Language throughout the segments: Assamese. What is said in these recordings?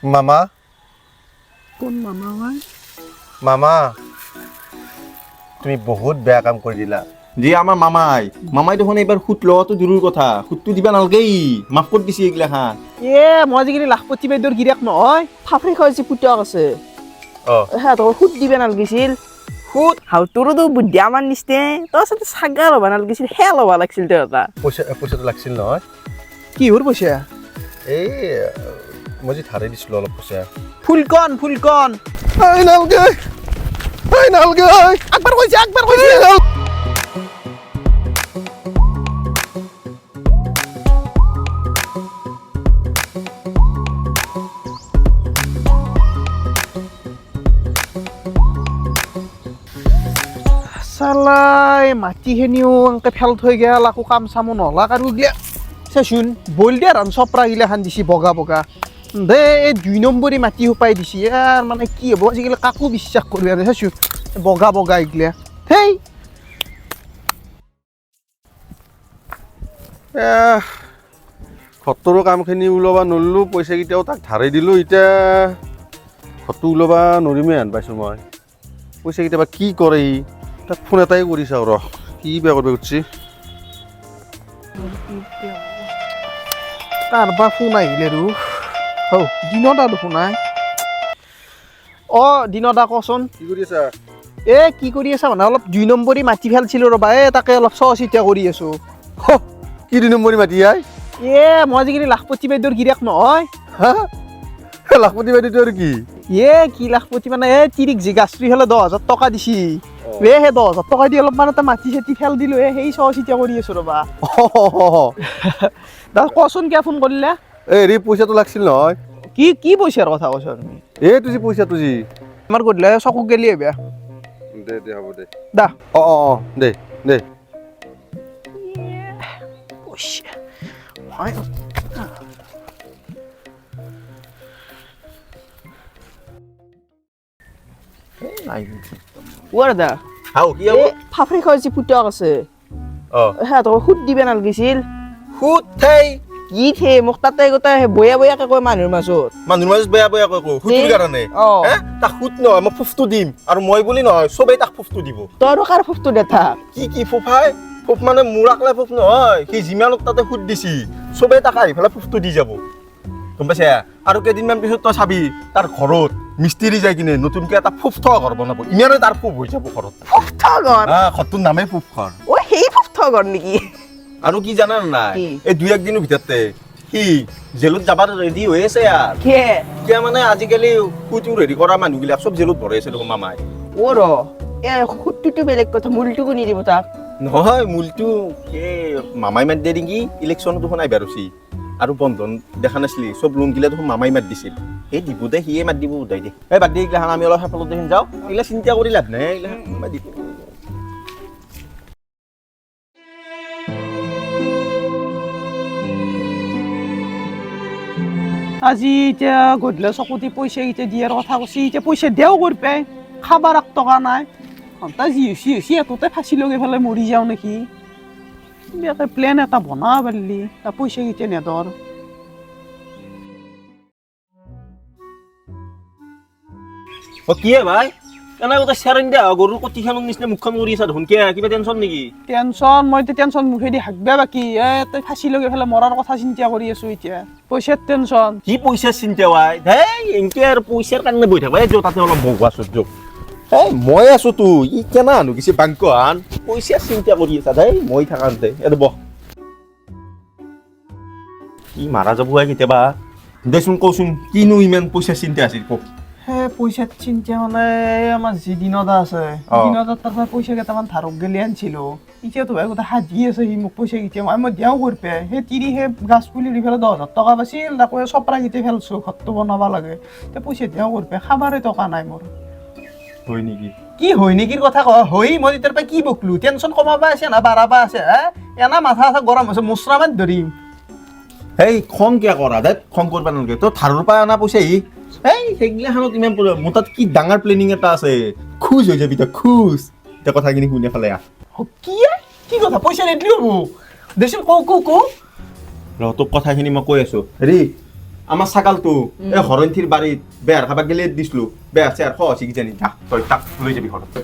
মামা কোন মামা হয়? মামা তুমি বহুত বেয়া কাম কৰি দিলা। যে আমাৰ মামাই দেখোন এইবাৰ সুত লোৱাটো দূৰৰ কথা, সুতটো দিবা নালগেই, মাফ কৰি দিছে এইগিলা খান। মই আজিকালি লাখপতি বাইদেউৰ গিৰিয়েক নহয়, ফাফৰি খোৱাইছে পুতক আছে অ সিহঁতক সুত দিবা নালগিছিল। সুত তোৰোতো বুদ্ধি আমাৰ নিচিনা, তই আচলতে চাগা ল'বা নালগিছিল, সেয়া ল'বা লাগিছিল তই এটা। পইচাটো লাগিছিল নহয়। কিহৰ পইচা? এই মই যে ধাৰে দিছিলোঁ অলপ পইচা। ফুলকণ নালগে আকবাৰ কৈছে চালাই মাটিখিনিও এনেকে ফেল থৈ গেল, আকৌ কাম চামো নলাক আৰু এইগিলা চাচোন বইল দিয়া ৰান চপৰা গিলা খান দিছি বগা দে এই 2 নম্বৰী মাটি সোপাই দিছি। ইয়াৰ মানে কি হ'ব আজিকালি কাকো বিশ্বাস কৰিবা আৰু চাচোন বগা এইগিলা। হেই ঘৰটোৰো কামখিনি ওলাব নৰলোঁ, পইচাকেইটাও তাক ধাৰে দিলোঁ, এতিয়া ঘৰটো ওলাব নৰিমেই হেন পাইছোঁ মই। পইচাকেইটা বা কি কৰে ই, তাক ফোন এটাই কৰি চাওঁ ৰ, কি বেয়া কৰিব খুজিছে। কাৰবা ফোন আহিলে আৰু দিনত আৰু শুনাই। দিনত কচোন কি কৰি আছা? কি কৰি আছা মানে অলপ 2 নম্বৰী মাটি ফেলছিলোঁ ৰ'বা, তাকে অলপ চিতা কৰি আছোঁ। কি 2 নম্বৰী মাটি আই? মই আজিকালি লাখপতি বাইদেউৰ গিৰিয়েক নহয়। হা লাখপতি বাইদেউটো আৰু কি? কি লাখপতি মানে তিৰিক যে গাছৰি হ'লে 10,000 টকা দিছি, সেই 10,000 টকা দি অলপমান এটা মাটি চাটি ফেল দিলোঁ, সেই চিতা কৰি আছোঁ ৰ'বা। কচোন কিয় ফোন কৰিলা? হেৰি পইচাটো লাগিছিল নহয়। কি পইচাৰ কথা কৈছা তুমি? এইটো যি পইচাটো যি আমাৰ গধূলি চকু গেলি আহিবা। দে হ'ব দে। দা দে দা কি হ'ব? ফাফৰি খোৱাইছে পুতক আছে সিহঁতক সুত দিবা নালগিছিল। সুত থেই কি মোক তাতে গোটাই বয়াকে কয় মানুহৰ মাজত বেয়া কৈ কওঁ সুতৰ কাৰণে। তাক সুত নহয়, মই ফুফটো দিম, আৰু মই বুলি নহয় চবেই তাক ফুফটো দিব। তই আৰু কাৰ ফুফটো দেথা? কি ফুফাই? ফুফ মানে মোৰ আকলাই ফুফ নহয়, সি যিমানত তাতে সুত দিছি চবেই তাক আহি পেলাই ফুফটো দি যাব, গম পাইছা? আৰু কেইদিনমান পিছত তই চাবি তাৰ ঘৰত মিস্ত্ৰী যাই কিনে নতুনকে এটা ফুফ থোৱা ঘৰ বনাব, ইমানে তাৰ ফুফ হৈ যাব ঘৰত। ফুফ থোৱা ঘৰ? ঘৰটোৰ নামেই ফুফ ঘৰ। সেই ফুফ থোৱা ঘৰ নেকি? আৰু কি জানা নাই, এই 2-1 দিনৰ ভিতৰতে সি জেলত যাবাৰ ৰেডি হৈ আছে। কিয় মানে আজিকালি সুতৰ হেৰি কৰা মানুহবিলাক চব জেলত ভৰাই আছে দেখোন মামাই। সুতটো বেলেগ কথা, মূলটোকো নিদিব তাক? নহয়, মূলটো মামাই মাত দিয়ে নেকি, ইলেকশ্যনত দেখোন আহিবা ৰছি, আৰু বন্ধন দেখা নাছিলি চব লোন গিলা দেখোন মামাই মাত দিছিল, এই দিব দে, সিয়ে মাত দিব উদাই দে। বাদ দে এইগিলাখান, আমি অলপ সেফালত দেখোন যাওঁ, এইগিলা চিন্তা কৰি লাভ নাই, এইগিলাখান দিব। আজি এতিয়া গধূলি চকুতি পইচা দিয়াৰ কথা কৈছি, এতিয়া পইচা দিয়াও কৰপে, খাবাৰ 1 টকা নাই। তাই যি হৈছে এতোতে ফাঁচি লগাই পেলাই মৰি যাওঁ নেকি, প্লেন এটা বনাব পাৰিলি, পইচা নেদৰ। কি ভাই কেনে গোটেই চেৰেন দিয়া গৰুৰ কটিখানৰ নিচিনা মুখখন কৰি আছা দেখোন, কিবা টেনচন নেকি? মই এতিয়া টেনচন মুখেদি হাগবা বাকী, তই ফাঁচি লগাই পেলাই মৰাৰ কথা চিন্তা কৰি আছো এতিয়া, পইচাৰ টেনচন। কি পইচাৰ চিন্তা ভাই? এনকে আৰু পইচাৰ কাৰণে বহি থাকবা, তাতে অলপ বহুৱা সহ্য। মই আছো তো, ই কেনা আনো কিছু বাংকহান পইচাৰ চিন্তা কৰি আছা মই থাকান্তে বহ। কি মাৰা যাব কেতিয়াবা, দেচোন কচোন কিনো ইমান পইচাৰ চিন্তা আছিল কওক। পইচাৰ চিন্তা মানে আমাৰ যি দিনতা আছে, দিনতাৰ তাৰ পৰা পইচা কেইটামান ধাৰক গেলি আনিছিলো, এতিয়াতো ভাই গোটেই সাজি আছে সি মোক পইচা কেতিয়া মই দিয়াও কৰপে। সেই গাছ পুলি দি পেলাই 10,000 টকা পাইছিল, তাকো চপৰা কেইটা ফেলছো, ঘৰটো বনাব লাগে, পইচা দিয়াও কৰপে, খাবাৰে টকা নাই মোৰ। হয় নেকি? কি হয় নেকিৰ কথা কয়? মই তেতিয়াৰ পৰা কি বকলো? টেনচন কমাবা আছে না বাঢ়াবা আছে? এনা মাথা গৰম হৈছে, মচৰামান ধৰিম। খং কিয় কৰা খং কৰিব নালাগে, তই ধাৰৰ পৰা অনা পইচা সেইগিলাখানত ইমান মোৰ তাত কি ডাঙৰ প্লেনিং এটা আছে, খুজ হৈ যাবি তই, খুজ। এতিয়া কথাখিনি শুনি পেলাই কি কথা? পইচা নিদিলি হ'ব দেচোন, কৌ তোক কথাখিনি মই কৈ আছো। হেৰি আমাৰ ছাগালটো এই হৰণথিৰ বাৰীত বেহাৰ খাবা গেলে দিছিলো বেহাৰ চেহাৰ খছি কিজানি যা তই তাক লৈ যাবি ঘৰত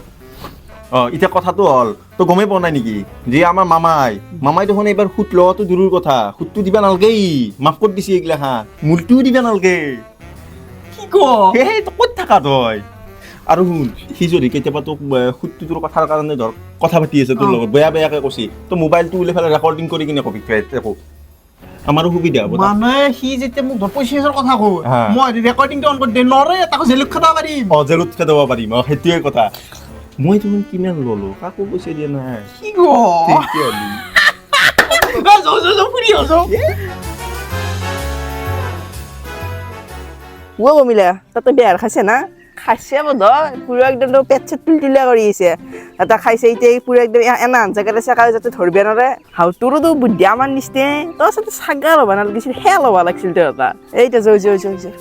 এতিয়া কথাটো হ'ল তই গমেই পোৱা নাই নেকি যে আমাৰ মামাই দেখোন এইবাৰ সুত লোৱাটো দূৰৰ কথা সুতটো দিবা নালগে মাফ কৰি দিছে এইগিলাখান মূলটোও দিবা নালগে কি ক সেই ক'ত থাকা তই আৰু শুন সি যদি কেতিয়াবা তোক সুতটো তোৰ কথাৰ কাৰণে ধৰ কথা পাতি আছে তোৰ লগত বেয়াকে কৈছে তই মোবাইলটো উলাই পেলাই ৰেকৰ্ডিং কৰি কিনে কবি একো আমাৰো সুবিধা হ'ব মানে সি যেতিয়া মোক পইচাৰ কথা কয় হা। মই ৰেকৰ্ডিংটো অন কৰি দে নৰে তাকো জেলত খেদাব পাৰিম জেলত খেদাব পাৰিম সেইটোৱে কথা মই তুমি কিমান ল'লো কাকো পইচা দিয়া নাই কি ক ফুৰি আছো ও কমিলা তাতে বেহাৰ খাইছে না খাইছে বোধ পুৰো একদম পেট চেট তুলতুলিয়া কৰি আহিছে এটা খাইছে এতিয়া পুরো একদম এনা জেগাতে চেকা যাতে ধরবে নরে হাউ তোরও তো বুদ্ধি আমার নিচতে তোর সাথে ছাগা লবা না লাগিছিল হে লবা লাগছিল তোর এটা এইটা জয় জয় জয় জয়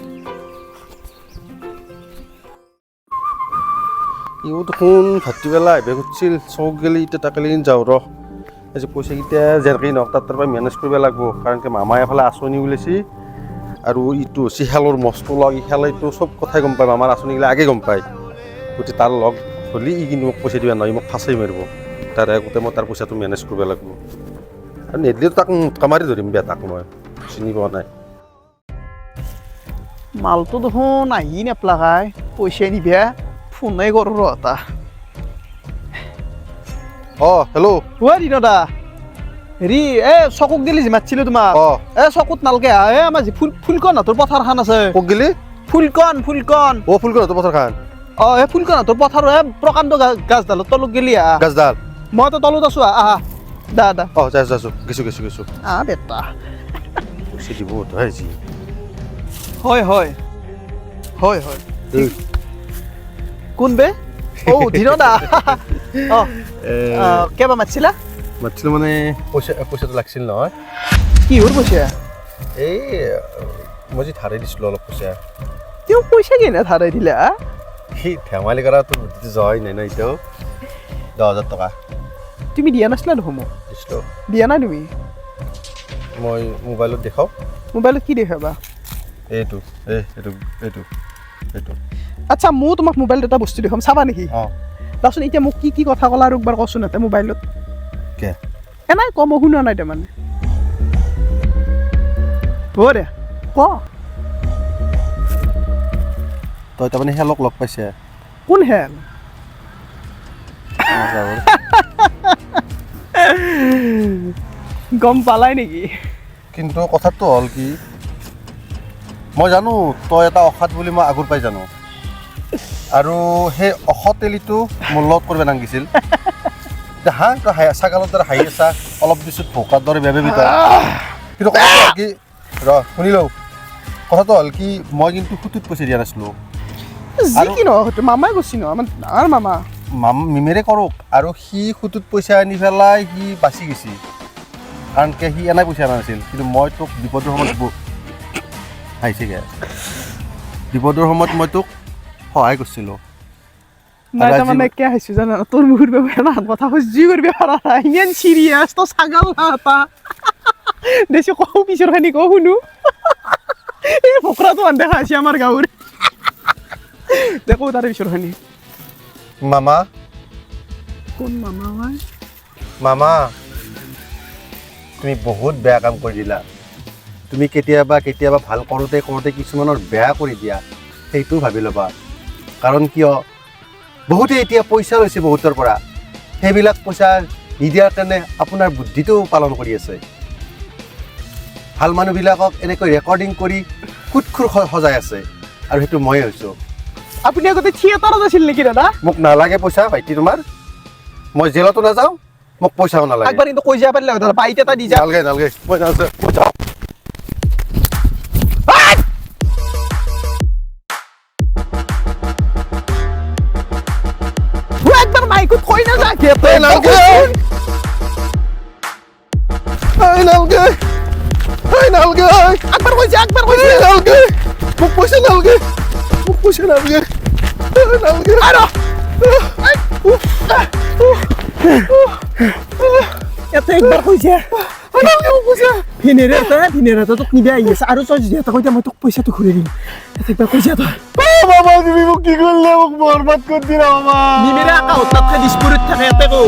ইও দেখোন ভাটিবেলা আহিব খুজিছিল চক গেলি এতিয়া তাকে লিন যাওঁ ৰ এই যে পইচাকেইটা যেনেকৈ নহওক তাৰ পৰা মেনেজ কৰিব লাগিব কাৰণ কি মামাই এফালে আঁচনি ওলাইছে আৰু ইটো হৈছে খেলৰ মস্তো লগ ই খেলাইতো চব কথাই গম পায় মামাৰ আঁচনিগিলা আগে গম পায় গতিকে তাৰ লগ হ'লে ই কিন্তু মোক পইচা দিব নহয় মোক ফাঁচাই মাৰিব তাৰে আগতে মই তাৰ পইচাটো মেনেজ কৰিব লাগিব আৰু নেদিলেতো তাক মুটকা মাৰি ধৰিম বেয়া তাক মই চিনি পোৱা নাই মালটো দেখোন আহি নেপলাকাই পইচা নিবে ফোনে কৰো ৰ এটা অঁ হেল্ল' ঐ দিনদা হেৰি এ চকুক গেলি মাতিছিলো তোমাক অঁ এ চকুত নালকে এ আমাৰ যি ফুলকণ হাতৰ পথাৰখন আছে ক'ত গেলি ফুলকণ অঁ ফুলকণ হাতৰ পথাৰখন অ এই ফুলকণ হাতৰ পথাৰ এ প্ৰকাণ্ড গাছডালত তলত গেলি আহ গাছডাল মইতো তলত আছো আহা দা দা অঁ যাইছোঁ গেছোঁ আহ বেটা পইচা দিব তই যি হয় হয় হয় হয় এই কোন বে ও ধীৰদা অ কেবা মাতিছিলা মাতিছিলোঁ মানে পইচাটো লাগিছিল নহয় কিহৰ পইচা এই মই যে ধাৰে দিছিলোঁ অলপ পইচা তেওঁ পইচা কেনে ধাৰাই দিলা সেই ধেমালি কৰা তোৰ বুদ্ধিটো যোৱাই নাই ন এতিয়াও 10,000 টকা তুমি দিয়া নাছিলা দেখোন মোক দিছিলোঁ দিয়া নাই তুমি মই মোবাইলত দেখাওঁ মোবাইলত কি দেখাবা এইটো এইটো আচ্ছা মই তোমাক মোবাইলত এটা বস্তু দেখাম চাবা নেকি অঁ তাৰপিছত এতিয়া মোক কি কথা ক'লা আৰু একবাৰ কচোন এটা মোবাইলত কে এনাই ক মই শুনা নাই তাৰমানে দে ক তই তাৰমানে হেলক লগ পাইছে কোন হেল গম পালাই নেকি কিন্তু কথাটো হ'ল কি মই জানো তই এটা অসৎ বুলি মই আগৰ পৰাই জানো আৰু সেই অসৎ তেলিটো মোৰ লগত কৰিব নালাগিছিল হা তই ছাগালৰ দৰে হাঁহি আছা অলপ পিছত ভোকাৰ দৰে বেবে বিতা কিন্তু কথাটো হ'ল কি শুনি লওঁ কথাটো হ'ল কি মই কিন্তু সুতুত পইচা দিয়া নাছিলোঁ যি কি নহয় সেইটো মামাই কৈছি ন আমাৰ ডাঙৰ মামা মিমেৰে কৰক আৰু সি সুতুত পইচা আনি পেলাই সি বাচি গৈছে কাৰণ কি সি এনাই পইচা অনা নাছিল কিন্তু মই তোক বিপদৰ সময়ত আহিছেগৈ বিপদৰ সময়ত মই তোক সহায় কৰিছিলোঁ নাই তাৰমানে কিয় আহিছোঁ জানা তোৰ মুখৰ ব্যৱহাৰ কথা সহ্য কৰিব পৰা নাই ইমান চিৰিয়াছ তই ছাগাল না এটা দেছি কওঁ পিছৰখানি কওঁ শুনো এই ফকৰাটো আন দেখা আছে আমাৰ গাঁৱৰ দেখো তাৰে পিছৰখানি মামা কোন মামা হয় মামা তুমি বহুত বেয়া কাম কৰি দিলা তুমি কেতিয়াবা ভাল কৰোঁতে কিছুমানৰ বেয়া কৰি দিয়া সেইটো ভাবি ল'বা কাৰণ কিয় বহুতে এতিয়া পইচা লৈছে বহুতৰ পৰা সেইবিলাক পইচা নিদিয়াৰ কাৰণে আপোনাৰ বুদ্ধিটো পালন কৰি আছে ভাল মানুহবিলাকক এনেকৈ ৰেকৰ্ডিং কৰি খুটখুৰ সজাই আছে আৰু সেইটো ময়ে হৈছোঁ আপুনি আগতে থিয়েটাৰত আছিল নেকি দাদা মোক নালাগে পইচা ভাইটি তোমাৰ মই জেলতো নাযাওঁ মোক পইচাও নালাগে একবাৰ কিন্তু কৈ যাব পাৰিলে দাদা বাইট এটা দি যা নালাগে মই যাওঁ একবাৰ মাইকত কৈ না যা নালাগে একবাৰ কৈছে নালাগে মোক পইচা নালাগে আৰু ইয়াতে একবাৰ কৈছে ভিনেৰে তোক নিবে আহি আছে আৰু তই যদি এটা কৈ দিয়া মই তোক পইচাটো ঘূৰাই দিম একবাৰ কৈছা তই বাবা তুমি মোক কি কৰিলে মোক বৰবাদ কৰি দিলা বাবা নিমেৰে একাউণ্টত দিছপুৰত থাকে ইয়াতে কৌ